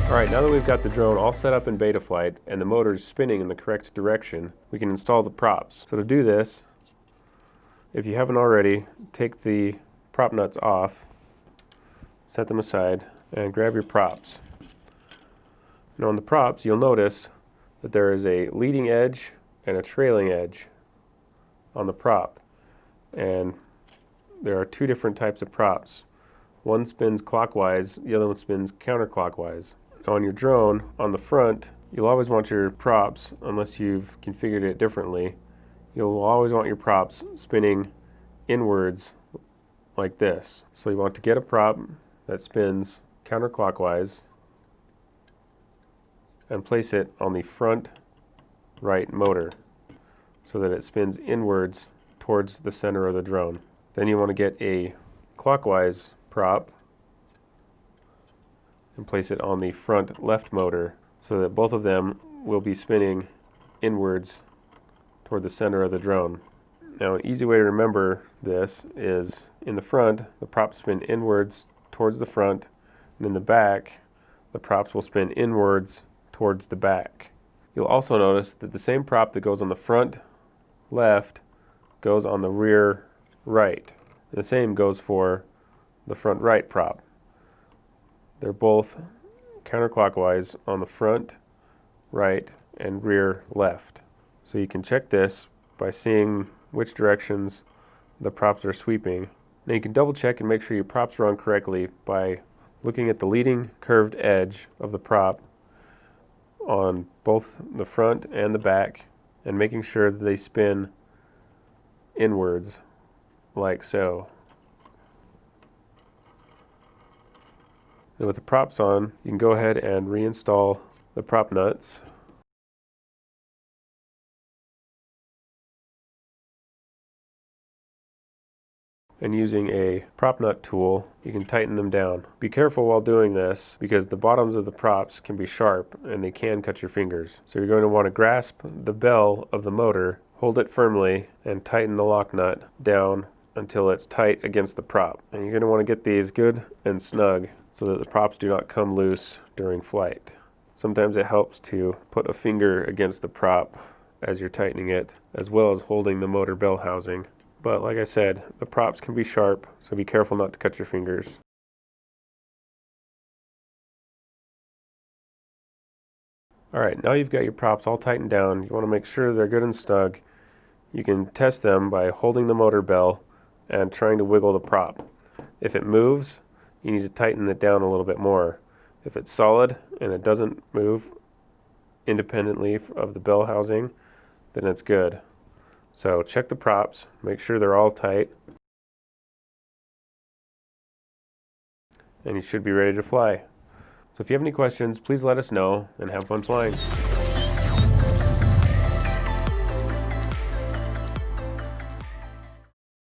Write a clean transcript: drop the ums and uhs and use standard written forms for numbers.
Alright, now that we've got the drone all set up in Betaflight and the motor is spinning in the correct direction, we can install the props. So to do this, if you haven't already, take the prop nuts off, set them aside, and grab your props. Now on the props, you'll notice that there is a leading edge and a trailing edge on the prop. And there are two different types of props. One spins clockwise, the other one spins counterclockwise. On your drone, on the front, you'll always want your props, unless you've configured it differently, you'll always want your props spinning inwards like this. So you want to get a prop that spins counterclockwise and place it on the front right motor so that it spins inwards towards the center of the drone. Then you want to get a clockwise prop and place it on the front left motor so that both of them will be spinning inwards toward the center of the drone. Now, an easy way to remember this is in the front, the props spin inwards towards the front, and in the back, the props will spin inwards towards the back. You'll also notice that the same prop that goes on the front left goes on the rear right. And the same goes for the front right prop. They're both counterclockwise on the front right and rear left. So you can check this by seeing which directions the props are sweeping. Now you can double check and make sure your props are on correctly by looking at the leading curved edge of the prop on both the front and the back and making sure that they spin inwards like so. Now with the props on, you can go ahead and reinstall the prop nuts. And using a prop nut tool, you can tighten them down. Be careful while doing this because the bottoms of the props can be sharp and they can cut your fingers. So you're going to want to grasp the bell of the motor, hold it firmly, and tighten the lock nut down until it's tight against the prop. And you're going to want to get these good and snug so that the props do not come loose during flight. Sometimes it helps to put a finger against the prop as you're tightening it, as well as holding the motor bell housing. But like I said, the props can be sharp, so be careful not to cut your fingers. Alright, now you've got your props all tightened down. You want to make sure they're good and snug. You can test them by holding the motor bell and trying to wiggle the prop. If it moves, you need to tighten it down a little bit more. If it's solid and it doesn't move independently of the bell housing, then it's good. So check the props, make sure they're all tight, and you should be ready to fly. So if you have any questions, please let us know and have fun flying.